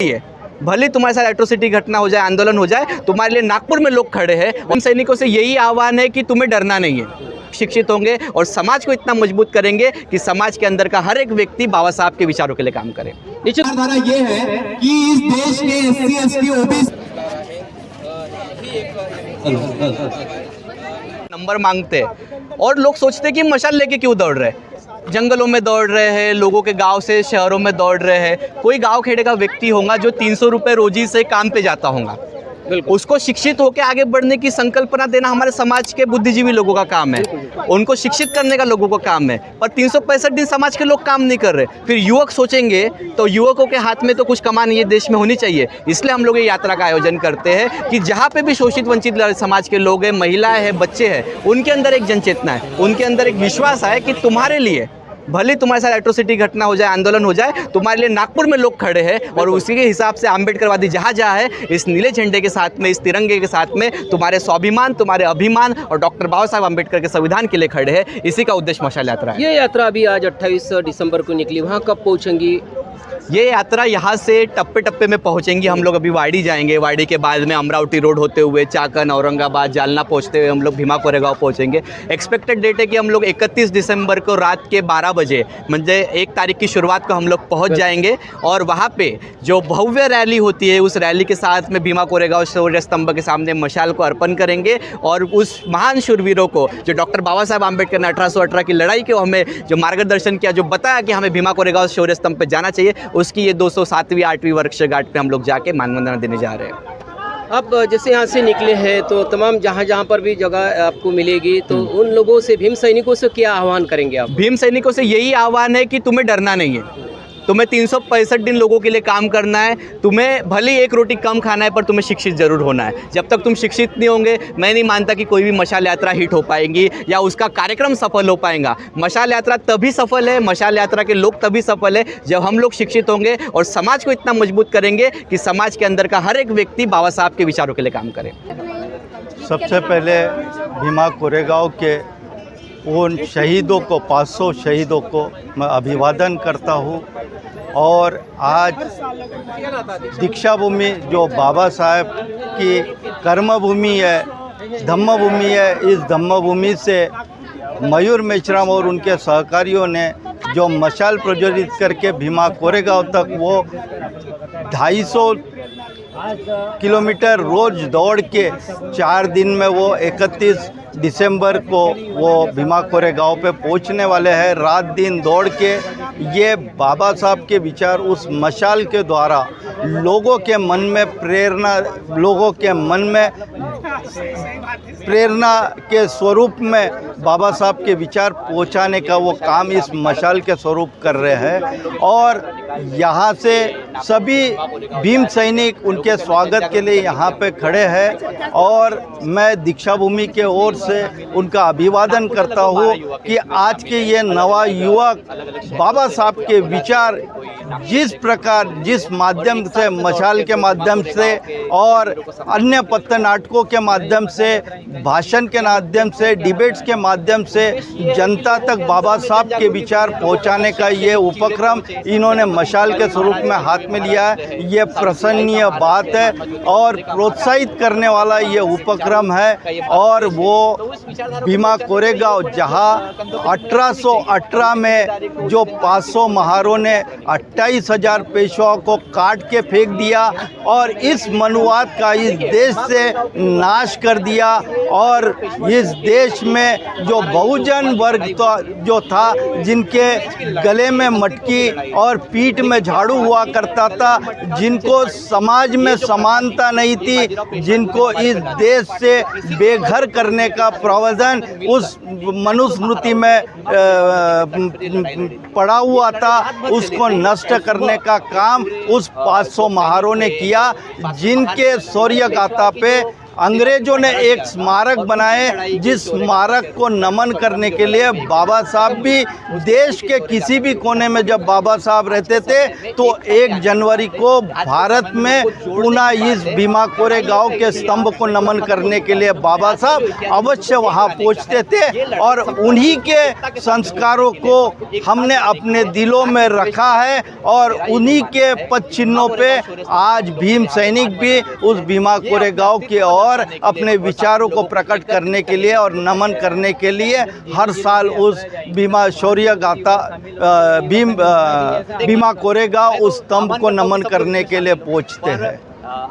है। भले तुम्हारे साथ एट्रोसिटी घटना हो जाए, आंदोलन हो जाए, तुम्हारे लिए नागपुर में लोग खड़े हैं। हम सैनिकों से यही आह्वान है कि तुम्हें डरना नहीं है। शिक्षित होंगे और समाज को इतना मजबूत करेंगे कि समाज के अंदर का हर एक व्यक्ति बाबा साहब के विचारों के लिए काम करे। निश्चित धारा ये है कि इस देश के एससी एसटी ओबीसी नंबर मांगते हैं और लोग सोचते हैं कि मशाल लेके क्यों दौड़ रहे हैं। जंगलों में दौड़ रहे हैं, लोगों के गांव से शहरों में दौड़ रहे हैं। कोई गांव खेड़े का व्यक्ति होगा जो 300 रुपये रोजी से काम पे जाता होगा, उसको शिक्षित होकर आगे बढ़ने की संकल्पना देना हमारे समाज के बुद्धिजीवी लोगों का काम है। उनको शिक्षित करने का लोगों का काम है। पर 365 दिन समाज के लोग काम नहीं कर रहे। फिर युवक सोचेंगे तो युवकों के हाथ में तो कुछ कमान ये देश में होनी चाहिए। इसलिए हम लोग ये यात्रा का आयोजन करते हैं कि जहाँ पे भी शोषित वंचित समाज के लोग हैं, महिलाएं हैं, बच्चे हैं, उनके अंदर एक जनचेतना है, उनके अंदर एक विश्वास है कि तुम्हारे लिए भले तुम्हारे साथ एट्रोसिटी घटना हो जाए, आंदोलन हो जाए, तुम्हारे लिए नागपुर में लोग खड़े हैं। और उसी के हिसाब से अम्बेडकरवादी जहाँ है, इस नीले झंडे के साथ में, इस तिरंगे के साथ में तुम्हारे स्वाभिमान, तुम्हारे अभिमान और डॉक्टर बाबा साहब अम्बेडकर के संविधान के लिए खड़े हैं। इसी का उद्देश्य मशाल यात्रा है। ये यात्रा अभी आज 28 दिसंबर को निकली, वहाँ कब पहुँचेंगी? ये यात्रा यहाँ से टप्पे टप्पे में पहुँचेंगी। हम लोग अभी वाड़ी जाएंगे, वाड़ी के बाद में अमरावती रोड होते हुए चाकन, औरंगाबाद, जालना पहुँचते हुए हम लोग भीमा कोरेगांव पहुँचेंगे। एक्सपेक्टेड डेट है कि हम लोग 31 दिसंबर को रात के 12 बजे म्हणजे 1 तारीख की शुरुआत को हम लोग पहुँच जाएंगे। और वहाँ पे जो भव्य रैली होती है, उस रैली के साथ में भीमा कोरेगांव शौर्य स्तंभ के सामने मशाल को अर्पण करेंगे। और उस महान शूरवीरों को, जो डॉक्टर बाबा साहब अम्बेडकर ने 1818 की लड़ाई के हमें जो मार्गदर्शन किया, जो बताया कि हमें भीमा कोरेगांव शौर्य स्तंभ पर जाना चाहिए, उसकी ये 207वीं 8वीं वर्षगांठ पे हम लोग जाके मानवंदना देने जा रहे हैं। अब जैसे यहाँ से निकले हैं तो तमाम जहाँ पर भी जगह आपको मिलेगी, तो उन लोगों से, भीम सैनिकों से क्या आह्वान करेंगे आप? भीम सैनिकों से यही आह्वान है कि तुम्हें डरना नहीं है। तुम्हें 365 दिन लोगों के लिए काम करना है। तुम्हें भले एक रोटी कम खाना है, पर तुम्हें शिक्षित जरूर होना है। जब तक तुम शिक्षित नहीं होंगे, मैं नहीं मानता कि कोई भी मशाल यात्रा हिट हो पाएगी या उसका कार्यक्रम सफल हो पाएगा। मशाल यात्रा तभी सफल है, मशाल यात्रा के लोग तभी सफल है जब हम लोग शिक्षित होंगे और समाज को इतना मजबूत करेंगे कि समाज के अंदर का हर एक व्यक्ति बाबा साहब के विचारों के लिए काम करे। सबसे पहले भीमा कोरेगांव के उन शहीदों को, 500 शहीदों को मैं अभिवादन करता हूँ। और आज दीक्षा भूमि जो बाबा साहब की कर्मभूमि है, धम्मभूमि है, इस धम्मभूमि से मयूर मेश्राम और उनके सहकारियों ने जो मशाल प्रज्वलित करके भीमा कोरेगांव तक वो 250 किलोमीटर रोज दौड़ के 4 दिन में वो 31 दिसंबर को वो भीमा कोरेगांव पे पहुंचने वाले हैं। रात दिन दौड़ के ये बाबा साहब के विचार उस मशाल के द्वारा लोगों के मन में प्रेरणा, लोगों के मन में प्रेरणा के स्वरूप में बाबा साहब के विचार पहुंचाने का वो काम इस मशाल के स्वरूप कर रहे हैं। और यहाँ से सभी भीम सैनिक उनके स्वागत के लिए यहाँ पे खड़े हैं। और मैं दीक्षा भूमि के ओर से उनका अभिवादन करता हूँ कि आज के ये नवा युवक बाबा साहब के विचार जिस प्रकार, जिस माध्यम से, मशाल के माध्यम से और अन्य पत्र नाटकों के माध्यम से, भाषण के माध्यम से, डिबेट्स के माध्यम से जनता तक बाबा साहब के विचार पहुंचाने का ये उपक्रम इन्होंने मशाल के स्वरूप में हाथ में लिया है, ये प्रशंसनीय बात है और प्रोत्साहित करने वाला ये उपक्रम है। और वो भीमा कोरेगांव जहां 1818 में जो 500 महारों ने 28,000 पेशवाओं को काट के फेंक दिया और इस मनुवाद का इस देश से नाश कर दिया। और इस देश में जो बहुजन वर्ग जो था, जिनके गले में मटकी और पीठ में झाड़ू हुआ करता था, जिनको समाज में समानता नहीं थी, जिनको इस देश से बेघर करने का प्रावधान उस मनुस्मृति में पड़ा हुआ था, उसको नष्ट करने का काम उस 500 महारों ने किया, जिनके शौर्य गाथा पे अंग्रेजों ने एक स्मारक बनाए, जिस स्मारक को नमन करने के लिए बाबा साहब भी देश के किसी भी कोने में जब बाबा साहब रहते थे तो 1 जनवरी को भारत में पुनः इस भीमा कोरेगांव के स्तंभ को नमन करने के लिए बाबा साहब अवश्य वहाँ पहुँचते थे। और उन्हीं के संस्कारों को हमने अपने दिलों में रखा है और उन्हीं के पद चिन्हों पे आज भीम सैनिक भी उस भीमा कोरेगांव की ओर अपने विचारों को प्रकट करने के लिए और नमन करने के लिए हर साल उस भीमा शौर्य गाथा भीमा कोरेगांव उस स्तंभ को नमन करने के लिए पहुंचते हैं।